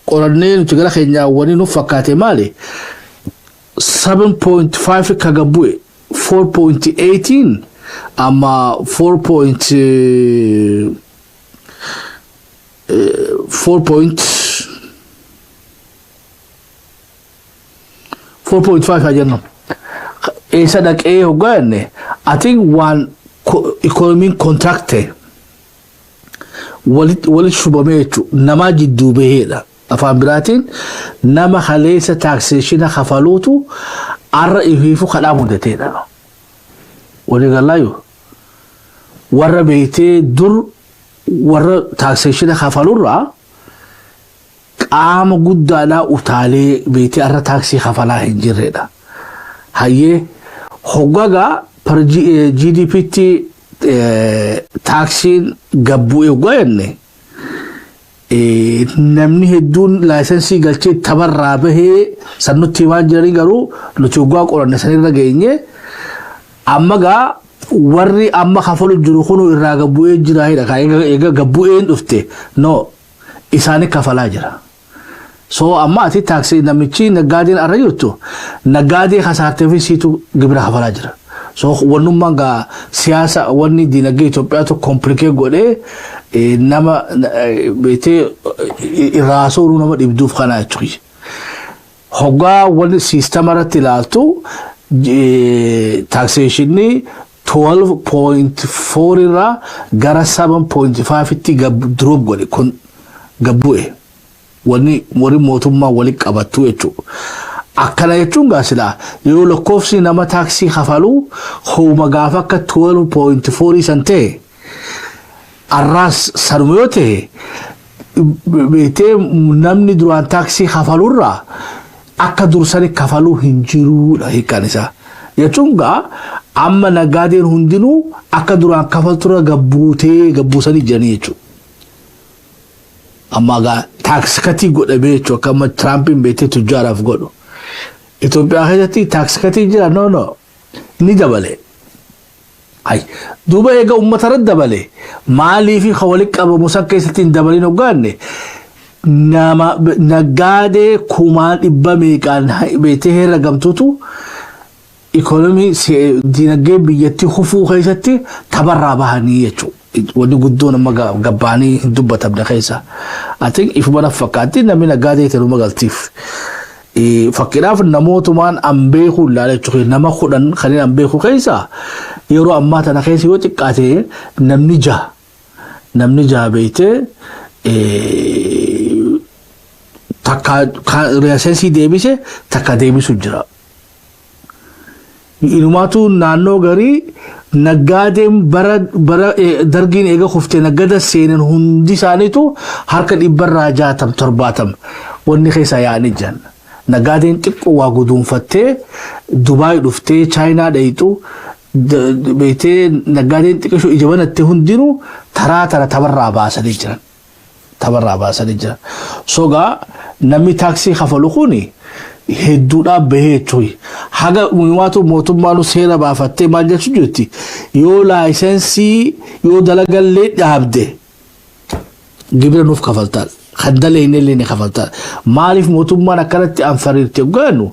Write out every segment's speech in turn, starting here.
qorannee nuti gara keenya wani nu fakkaate maali 7.5 kagabu'e 4.18 ama 4.5 ajenno esa dhaqee hoggaanne I think one economy contractor walit shubamee jechuudha nama jidduu baheedha afaan biraatiin nama haleessa taxation kafaluutu arra ifiifu kadhaa mudateedha wali galaayu warra beeytee dur warra taxation kafalurraa qaama guddaadhaa utaalee beeytee arra taxi kafalaa hin jirredha hayyee hoggagaa per GDP taxiin gabbu'e goyanne namni hedduun laayisensii galchee tabarraa bahee sannutti waan jiranii garuu nuti hoggaa qoranne sanirra geenye amma gaa warri amma kafalu jiru kunu irraa gabbu'ee jiraahidha eega gabbu'een dhufte no isaanii kafalaa jira so amma ati taksii namichi naggaadeen arra jirtu naggaadee kasaartee fi siitu gibira kafalaa jira so wannummaan gaa siyaasa wanni diinagdee Itoophiyaa to complicate godhee nama beetee irraasoo nama dhibduuf kana jechuudha hoggaa wanni siistama irratti ilaaltu taxationni 12.4 irraa gara 7.5 itti drop godhe kun gabbu'e wanni mootummaa walitti qabattu jechuudha akkana jechuun gaasila yoo lakkoofsi nama taksii kafalu hooma gaafa akka 12.4 san ta'e arraas sanuma yoo ta'e beetee namni duraan taksii kafalurraa akka dursani kafaluu hin jiruudha hiikaan isaa jechuun gaa amma naggaadeen hundinuu akka duraan kafalturra gabbuusanii jiranii jechuudha amma gaa taksii katii godhamee jechuudha akkama Tiraampiin beetee tujjaaraaf godhu Itoophiyaa keessatti taksii katii jira no ni dabale ay duuba eega uummatarra dabale maaliif walitti qabamu san keessatti hin dabalin hoggaanne nama naggaadee kumaan dhibba meeqaan beetee herregamtuutu ikonomii diinagdee biyyattii hufuu keessatti tabarraa bahanii jechuudha wanni guddoo nama gabbaanii hin dubbatamne keessa I think if mana fakkaatti namni naggaadee teruma galtiif fakkiidhaaf namootumaan ambeekuu ilaala jechuudha nama kudhan kanneen ambeekuu keessa yeroo ammaa tana keessa yoo xiqqaate namni jaha beeytee takka reesensii deebise takka deebisu jira inumaatu naannoo garii naggaadeen bara dargiin eega kuftee naggada seenan hundi isaaniitu harka 160-70 wanni keessa yaa'anii jiran naggaadeen xiqqoo waa guduunfattee Dubaay dhuftee Chaayinaa dhayitu beetee naggaadeen xiqqoo ijabanattee hundinuu taraa tabarraa baasanii jiran sogaa namni taaksii kafalu kuni hedduudhaa bahee jechuudha haga uummatu mootummaan seera baafattee maal jechuu jirti yoo laayisensii yoo dalagallee dhaabde gibira nuuf kafaltaa خدله إني خفلتا مالف موتوما نكرت أنفريرتي قالوا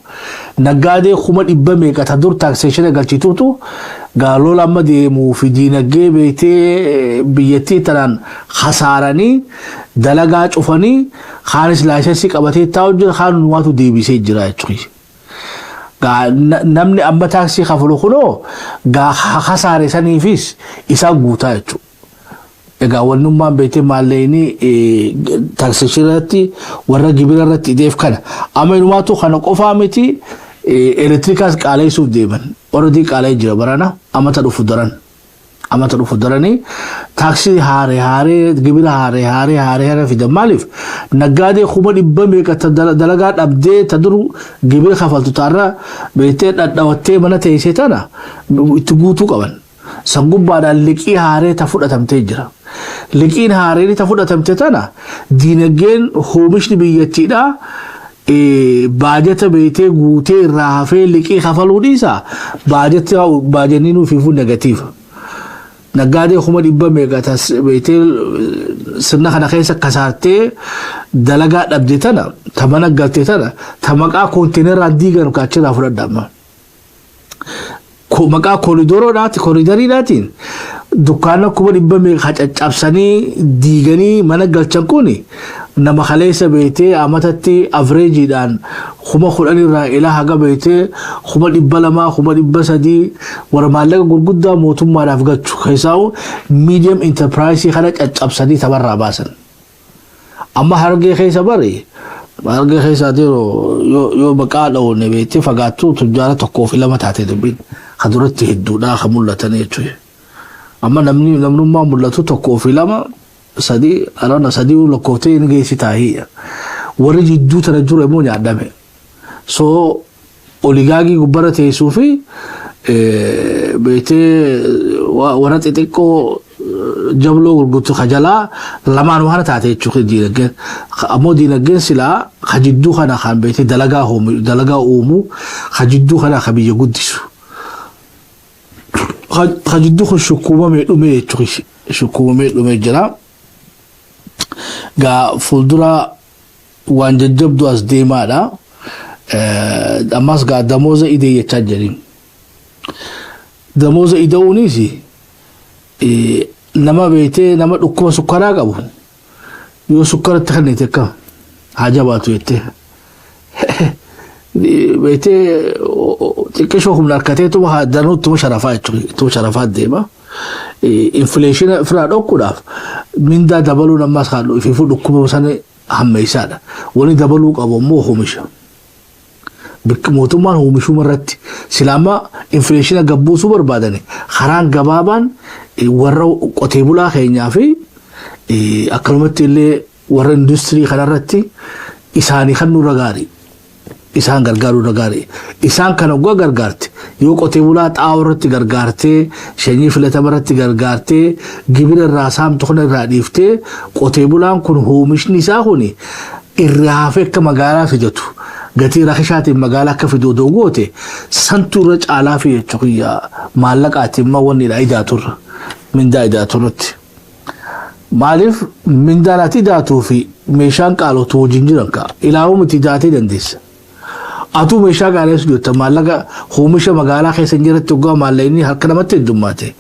نجادي خمر إبامي كتدور تاكسيشن قال تيتوتو قالوا لما دي مفيدين جيبتي بيتي تران خسارني دلقات أفني خارج لايسنسي كبتي تاوج خان نواتو دي بيسي جراي تري نمني أما تاكسي خفلو خلو خسارة سنيفيس إساق بوتايتو egaa wannummaan beete maalleeni taksishiratti warra gibirarratti deef kana amma inumaatu kana qofaa miti elektrikas qaaleessuuf deeman already qaalee jira barana amata dhufu daranii taksii haaree gibira haaree fidan maaliif naggaadee kuma dhibba meeqa dalagaa dhabdee tadur gibira kafaltu taarra beetee dhadhawattee mana teessee tana itti guutuu qaban san gubbaadhaan liqii haaree ta fudhatamtee jira liqiin haaree ta fudhatamte tana diinagdeen hoomishni biyyattiidha baajata beetee guutee irraa hafee liqii kafaluu dhiisa baajanii nuuf negatiiva naggaadee kuma dhibba meeqatas beetee sirna kana keessa kasaartee dalagaa dhabde tana ta mana galtee tana ta maqaa koontiineraan diigan kaachirraa fudhadhama. Maqaa kooriidariidhaatiin dukkaana kuma dhibba meeqa caccabsanii diiganii mana galchan kuni nama kaleessa beetee amatatti avreejiidhaan kuma 10 irraa ilaa haga beetee kuma 200 kuma 300 warra maallaqa gurguddaa mootummaadhaaf galchu keessaa medium enterprise kana caccabsanii tabarraa baasan. Amma hargee keessa bare hargee keessa yoo maqaa dhawne beetee fagaattuu tujjaara tokkoo fi lama taatee dubbiin haduratti hedduudhaa kan mul'atan jechuudha. Amma namnummaa mul'atu tokkoo fi lama sadii arana sadii lokkootee inni geessi taahiyya. Warri jidduu tana jiru immoo nyaadhame. So oligaagii gubbara teessuu fi beetee warra xixiqqoo jabloo gurgurtu kajalaa lamaan waan taate jechuudha diinagdeen. Ammoo diinagdeen silaa kajidduu kana kan beetee dalagaa uumu kajidduu kana kan biyya guddisu. Kajidduu kun shukkuumamee dhumee jechuudha. Shukkuumamee dhumee jira. Gaa fuuldura waan jajjabdu as deemaadha. Ammas gaa damooza idee jechaa jirin. Damooza ida'uunis nama beetee nama dhukkuba sukkaraa qabu yoo sukkaratti kanneen akka haja baatu jettee beetee xiqqeeshoo humna harkateetuma danuuttuma sharafaa jechuudha. Ittuma sharafaa deema. Infleeshina firaa dhokkuudhaaf mindaa dabaluu nammas haadhu ifiifuu dhukkuba sana hammeessaadha. Wani dabaluu qabu immoo oomisha. Mootummaan oomishuu irratti silaama infleeshina gabbuusuu barbaadani karaan gabaabaan warra qotee bulaa keenyaa fi akkanumatti illee warra industirii kanarratti isaanii kan nurra gaarii. Isaan gargaaruu dagaari. Isaan kana gua gargaarte. Yoo qotee bulaa xaa'oo irratti gargaartee, shanyii filatama irratti gargaartee, gibira irraa saamtu kana irraa dhiiftee, qotee bulaan kun oomishni isaa kun irraa hafee akka magaalaa fidatu. Gatii rakishaatiin magaalaa akka fiduu doogoote santuu irra caalaa fi jechuudha maallaqaatiin mawwanniidha idaaturra. Mindaa idaaturratti. Maaliif mindaan ati idaatuu fi meeshaan qaalootu wajjin jiran ka'a. Ilaawuu miti idaatee dandeessa. Atu meeshaa gaarii as jirta maallaqa oomisha magaalaa keessa jiratti ugaa maallaqni harka namatti heddummaate.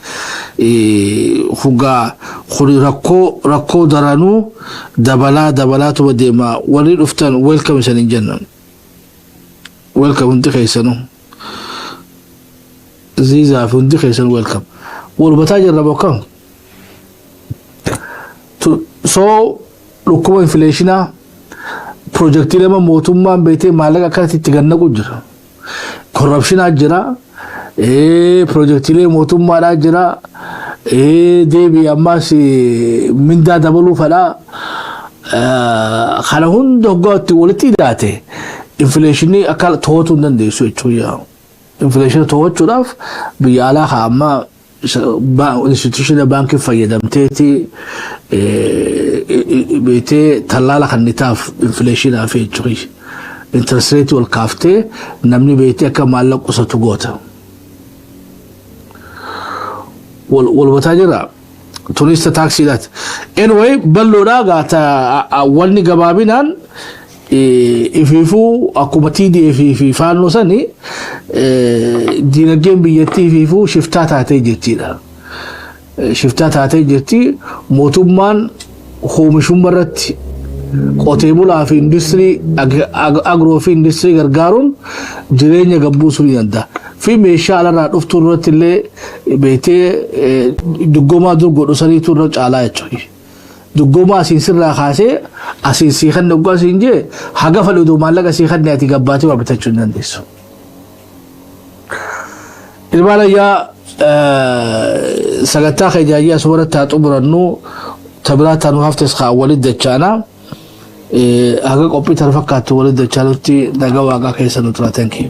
Hugaa rakkoo daranuu dabalaatu deema warri dhuftan welcome isaanii jennan. Welcome hundi keessanuu. Ziizaa fi hundi keessan welcome. Walbataa jirra bokkam. So dhukkuma infleeshinaa Projektii lama mootummaan beetee maallaqa akkasitti itti gannaqu jira. Korrapshinaa jira. Projektiilee mootummaadhaa jira. Deebii ammas mindaa dabaluu fadhaa. Kana hunda hoggaatti walitti hidhaate infleeshinii akka to'atuu hin dandeessu jechuudha. Infleeshinii to'achuudhaaf biyya alaa haa amma institutiona baankii fayyadamteeti beetee tallaala kannitaaf infleeshinaa fi jechuudha. Interest rate wal kaaftee namni beetee akka maallaqa qusatu goota. Walbataa jira. Turista taaksiidhaati. Anyway balloodhaa gaata wanni gabaabinaan ifiifuu akkuma TDF fi faannoo sanii diinagdeen biyyattii ifiifuu shiftaa taatee jirtidha. Shiftaa taatee jirti mootummaan oomishummaa irratti qotee bulaa fi industirii agroo fi industirii gargaaruun jireenya gabbuusuu ni danda'a. Fi meeshaa alarraa dhuftuu irratti illee beetee duggoomaa dur godhu saniitu irra caalaa jechuudha. Duggoomaa asiin sirraa kaasee asiin sii kan dhuguu asiin jee haga fadhuutu maallaqa sii kan ati gabbaatee waa bitachuu hin dandeessu. Ilmaan ayyaa sagantaa keenya asumarratti haa xumurannu tabiraa taanuu haftes kaa walitti dachaanaa haga qophii tana fakkaattu walitti dachaanutti nagaa waaqaa keessa nu tura. Thank you.